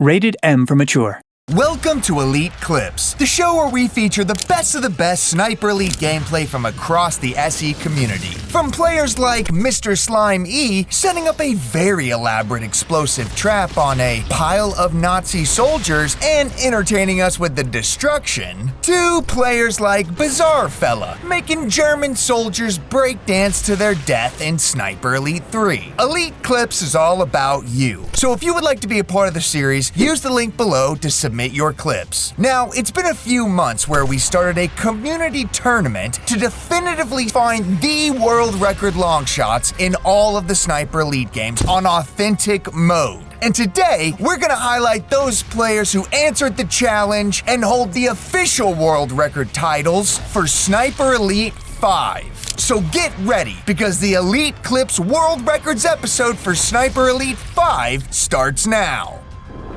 Rated M for mature. Welcome to Elite Clips, the show where we feature the best of the best Sniper Elite gameplay from across the SE community. From players like Mr. Slime E setting up a very elaborate explosive trap on a pile of Nazi soldiers and entertaining us with the destruction, to players like Bizarre Fella making German soldiers breakdance to their death in Sniper Elite 3. Elite Clips is all about you, so if you would like to be a part of the series, use the link below to submit your clips. Now, it's been a few months where we started a community tournament to definitively find the world record long shots in all of the Sniper Elite games on authentic mode. And today, we're gonna highlight those players who answered the challenge and hold the official world record titles for Sniper Elite 5. So get ready, because the Elite Clips World Records episode for Sniper Elite 5 starts now.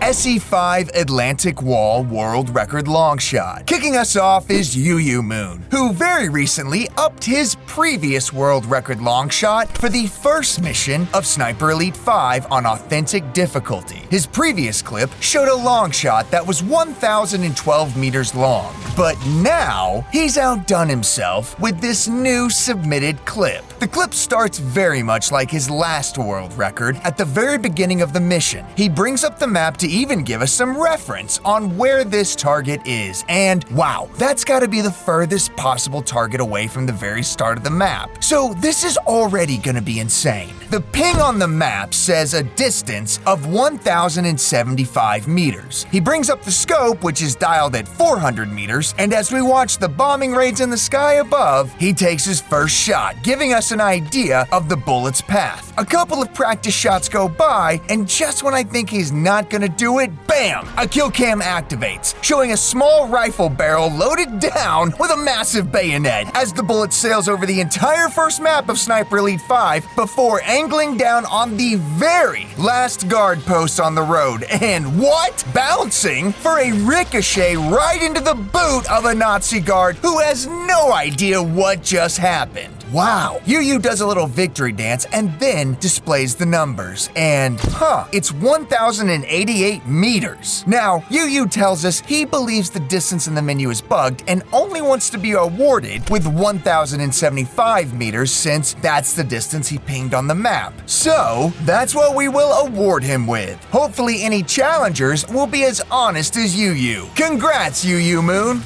SE5 Atlantic Wall World Record Long Shot. Kicking us off is Moon, who very recently upped his previous world record long shot for the first mission of Sniper Elite 5 on authentic difficulty. His previous clip showed a long shot that was 1,012 meters long, but now he's outdone himself with this new submitted clip. The clip starts very much like his last world record at the very beginning of the mission. He brings up the map to even give us some reference on where this target is, and wow, that's gotta be the furthest possible target away from the very start of the map. So this is already gonna be insane. The ping on the map says a distance of 1,075 meters. He brings up the scope, which is dialed at 400 meters, and as we watch the bombing raids in the sky above, he takes his first shot, giving us an idea of the bullet's path. A couple of practice shots go by, and just when I think he's not gonna do it, bam! A kill cam activates, showing a small rifle barrel loaded down with a massive bayonet as the bullet sails over the entire first map of Sniper Elite 5 before angling down on the very last guard post on the road, and what? Bouncing for a ricochet right into the boot of a Nazi guard who has no idea what just happened. Wow. Yu does a little victory dance and then displays the numbers. And, it's 1,088 meters. Now, Yu tells us he believes the distance in the menu is bugged and only wants to be awarded with 1,075 meters since that's the distance he pinged on the map. So, that's what we will award him with. Hopefully any challengers will be as honest as Yu. Congrats, Yu Moon!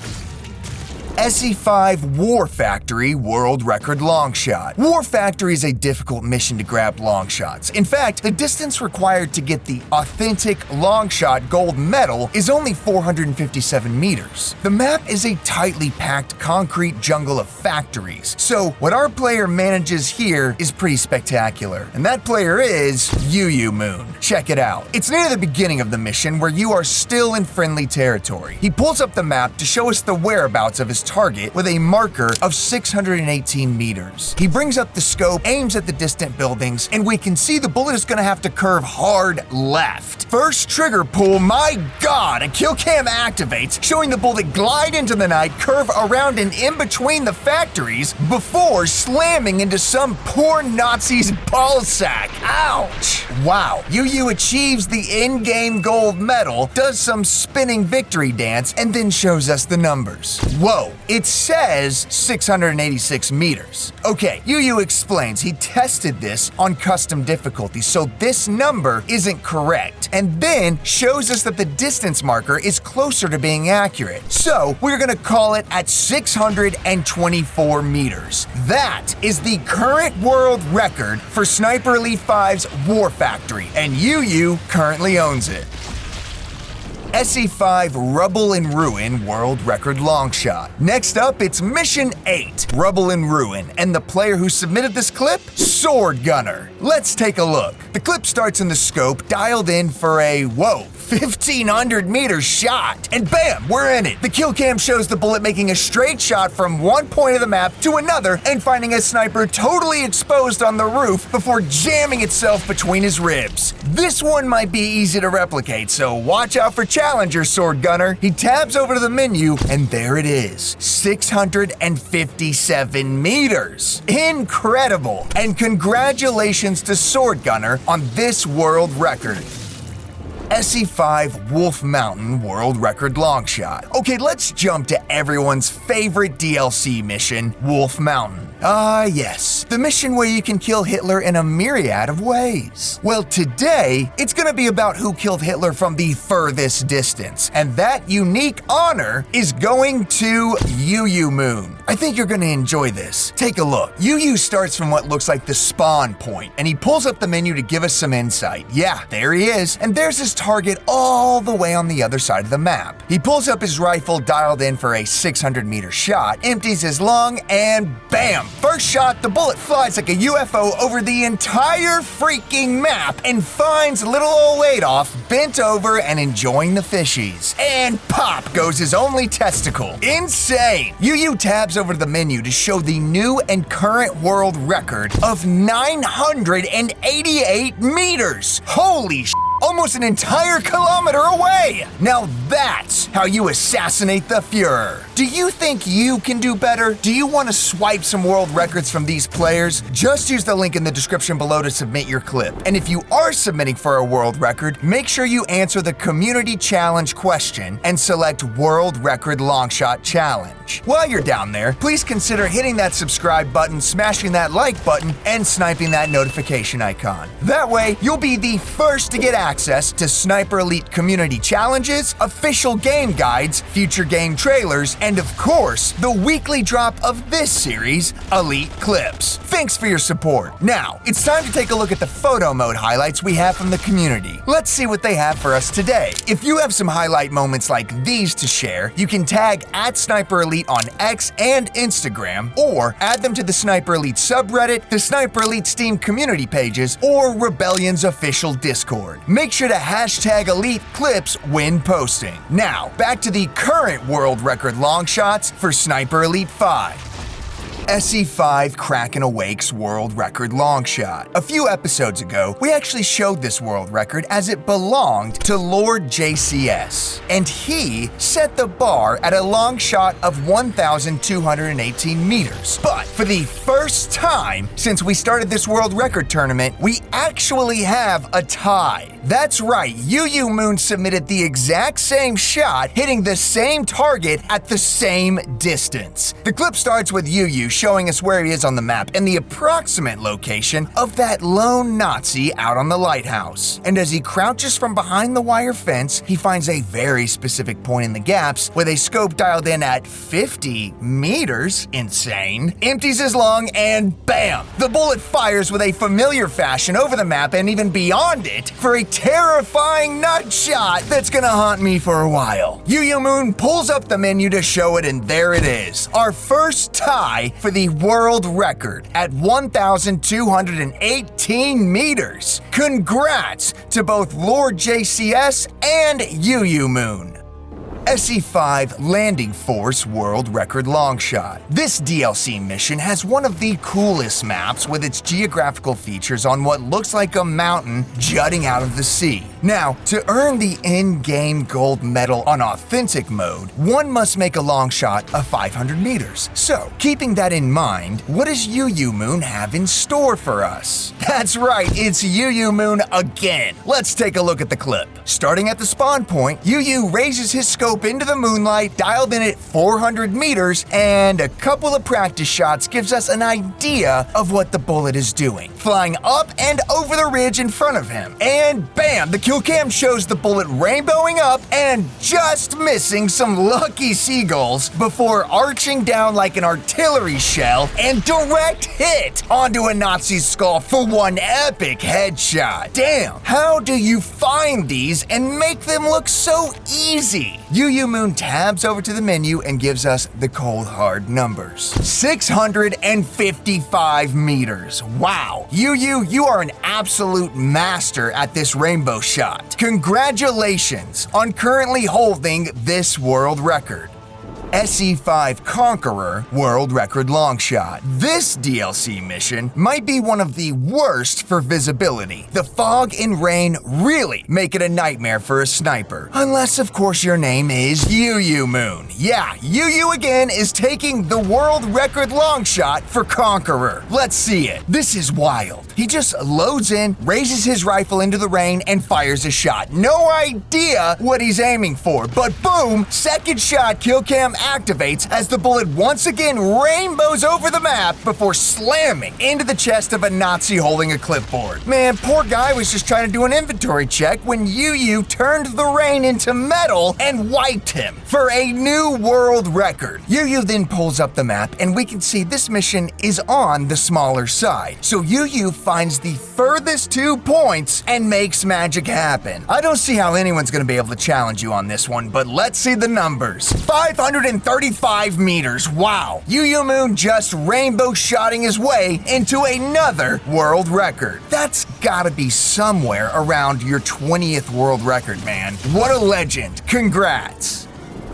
SE5 War Factory World Record Long Shot. War Factory is a difficult mission to grab long shots. In fact, the distance required to get the authentic long shot gold medal is only 457 meters. The map is a tightly packed concrete jungle of factories, so what our player manages here is pretty spectacular. And that player is Yu Moon. Check it out. It's near the beginning of the mission where you are still in friendly territory. He pulls up the map to show us the whereabouts of his target with a marker of 618 meters. He brings up the scope, aims at the distant buildings, and we can see the bullet is gonna have to curve hard left. First trigger pull, my god, a kill cam activates, showing the bullet glide into the night, curve around and in between the factories before slamming into some poor Nazi's ballsack. Ouch! Wow, Yu achieves the in-game gold medal, does some spinning victory dance, and then shows us the numbers. Whoa, it says 686 meters. Okay, Yu explains he tested this on custom difficulty, so this number isn't correct, and then shows us that the distance marker is closer to being accurate. So we're gonna call it at 624 meters. That is the current world record for Sniper Elite 5's War Factory, and Yu currently owns it. SE5 Rubble and Ruin World Record Long Shot. Next up, it's Mission 8, Rubble and Ruin, and the player who submitted this clip? Sword Gunner. Let's take a look. The clip starts in the scope, dialed in for a, 1,500 meter shot, and bam, we're in it. The kill cam shows the bullet making a straight shot from one point of the map to another and finding a sniper totally exposed on the roof before jamming itself between his ribs. This one might be easy to replicate, so watch out for challenger, Sword Gunner. He tabs over to the menu, and there it is, 657 meters. Incredible, and congratulations to Sword Gunner on this world record. SE5 Wolf Mountain World Record Longshot. Okay, let's jump to everyone's favorite DLC mission, Wolf Mountain. Yes, the mission where you can kill Hitler in a myriad of ways. Well, today, it's gonna be about who killed Hitler from the furthest distance, and that unique honor is going to UU Moon. I think you're gonna enjoy this. Take a look. UU starts from what looks like the spawn point, and he pulls up the menu to give us some insight. Yeah, there he is, and there's his target all the way on the other side of the map. He pulls up his rifle dialed in for a 600-meter shot, empties his lung, and bam! First shot, the bullet flies like a UFO over the entire freaking map and finds little old Adolf bent over and enjoying the fishies. And pop goes his only testicle. Insane! UU tabs over to the menu to show the new and current world record of 988 meters. Holy sh*! Almost an entire kilometer away! Now that's how you assassinate the Fuhrer. Do you think you can do better? Do you want to swipe some world records from these players? Just use the link in the description below to submit your clip. And if you are submitting for a world record, make sure you answer the community challenge question and select World Record Longshot Challenge. While you're down there, please consider hitting that subscribe button, smashing that like button, and sniping that notification icon. That way, you'll be the first to get access to Sniper Elite community challenges, official game guides, future game trailers, and of course, the weekly drop of this series, Elite Clips. Thanks for your support. Now, it's time to take a look at the photo mode highlights we have from the community. Let's see what they have for us today. If you have some highlight moments like these to share, you can tag @Sniper Elite on X and Instagram, or add them to the Sniper Elite subreddit, the Sniper Elite Steam community pages, or Rebellion's official Discord. Make sure to hashtag Elite Clips when posting. Now, back to the current world record longshots for Sniper Elite 5. SE5 Kraken Awakes World Record Longshot. A few episodes ago, we actually showed this world record as it belonged to Lord JCS, and he set the bar at a long shot of 1,218 meters. But for the first time since we started this world record tournament, we actually have a tie. That's right, UU Moon submitted the exact same shot, hitting the same target at the same distance. The clip starts with UU showing us where he is on the map and the approximate location of that lone Nazi out on the lighthouse. And as he crouches from behind the wire fence, he finds a very specific point in the gaps with a scope dialed in at 50 meters, insane, empties his lung, and bam! The bullet fires with a familiar fashion over the map and even beyond it for a terrifying nut shot that's gonna haunt me for a while. UU Moon pulls up the menu to show it, and there it is. Our first tie for the world record at 1,218 meters. Congrats to both Lord JCS and UU Moon. SE5 Landing Force World Record Longshot. This DLC mission has one of the coolest maps with its geographical features on what looks like a mountain jutting out of the sea. Now, to earn the in-game gold medal on Authentic mode, one must make a long shot of 500 meters. So, keeping that in mind, what does UU Moon have in store for us? That's right, it's UU Moon again. Let's take a look at the clip. Starting at the spawn point, UU raises his scope into the moonlight, dialed in at 400 meters, and a couple of practice shots gives us an idea of what the bullet is doing. Flying up and over the ridge in front of him. And bam, the kill cam shows the bullet rainbowing up and just missing some lucky seagulls before arching down like an artillery shell and direct hit onto a Nazi's skull for one epic headshot. Damn, how do you find these and make them look so easy? UU Moon tabs over to the menu and gives us the cold hard numbers. 655 meters. Wow. UU, you are an absolute master at this rainbow shot. Congratulations on currently holding this world record. SE5 Conqueror World Record Longshot. This DLC mission might be one of the worst for visibility. The fog and rain really make it a nightmare for a sniper. Unless, of course, your name is UU Moon. Yeah, UU again is taking the world record longshot for Conqueror. Let's see it. This is wild. He just loads in, raises his rifle into the rain, and fires a shot. No idea what he's aiming for, but boom, second shot kill cam activates as the bullet once again rainbows over the map before slamming into the chest of a Nazi holding a clipboard. Man, poor guy was just trying to do an inventory check when UU turned the rain into metal and wiped him for a new world record. UU then pulls up the map and we can see this mission is on the smaller side. So UU finds the furthest 2 points and makes magic happen. I don't see how anyone's gonna be able to challenge you on this one, but let's see the numbers. 535 meters, wow. UU Moon just rainbow shotting his way into another world record. That's gotta be somewhere around your 20th world record, man. What a legend, congrats.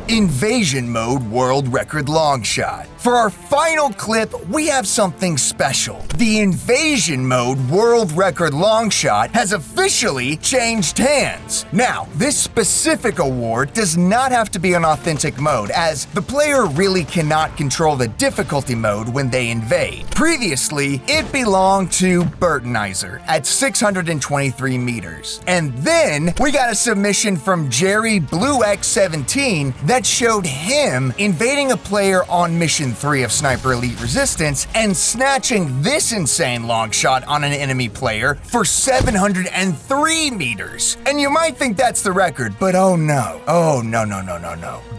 Invasion Mode World Record Longshot. For our final clip, we have something special. The Invasion Mode World Record Longshot has officially changed hands. Now, this specific award does not have to be an authentic mode, as the player really cannot control the difficulty mode when they invade. Previously, it belonged to Burtonizer at 623 meters. And then, we got a submission from Jerry Blue X17 that showed him invading a player on Mission 3 of Sniper Elite Resistance and snatching this insane long shot on an enemy player for 703 meters. And you might think that's the record, but oh no. Oh no.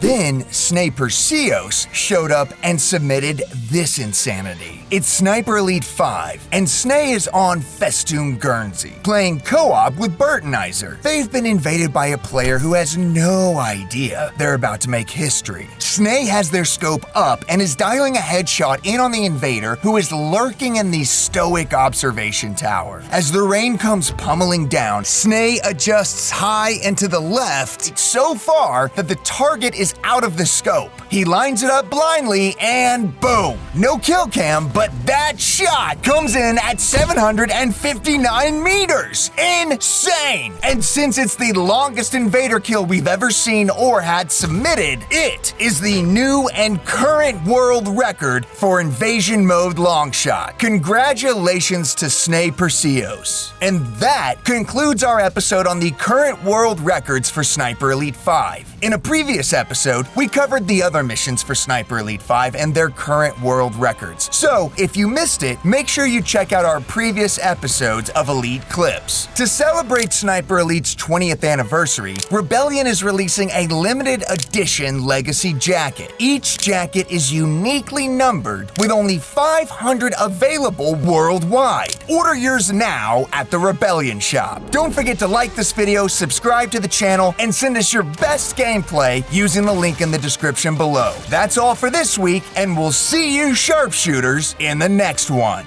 Then Sniper Cios showed up and submitted this insanity. It's Sniper Elite 5, and Snay is on Festoon Guernsey, playing co-op with Burtonizer. They've been invaded by a player who has no idea they're about to make history. Snay has their scope up and is dialing a headshot in on the invader who is lurking in the stoic observation tower. As the rain comes pummeling down, Snay adjusts high and to the left so far that the target is out of the scope. He lines it up blindly and boom! No kill cam, but that shot comes in at 759 meters! Insane! And since it's the longest invader kill we've ever seen or had submitted, it is the new and current world record for Invasion Mode Longshot. Congratulations to Snay Perseus. And that concludes our episode on the current world records for Sniper Elite 5. In a previous episode, we covered the other missions for Sniper Elite 5 and their current world records. So, if you missed it, make sure you check out our previous episodes of Elite Clips. To celebrate Sniper Elite's 20th anniversary, Rebellion is releasing a limited edition Legacy jacket. Each jacket is uniquely numbered with only 500 available worldwide. Order yours now at the Rebellion shop. Don't forget to like this video, subscribe to the channel, and send us your best gameplay using the link in the description below. That's all for this week, and we'll see you sharpshooters in the next one.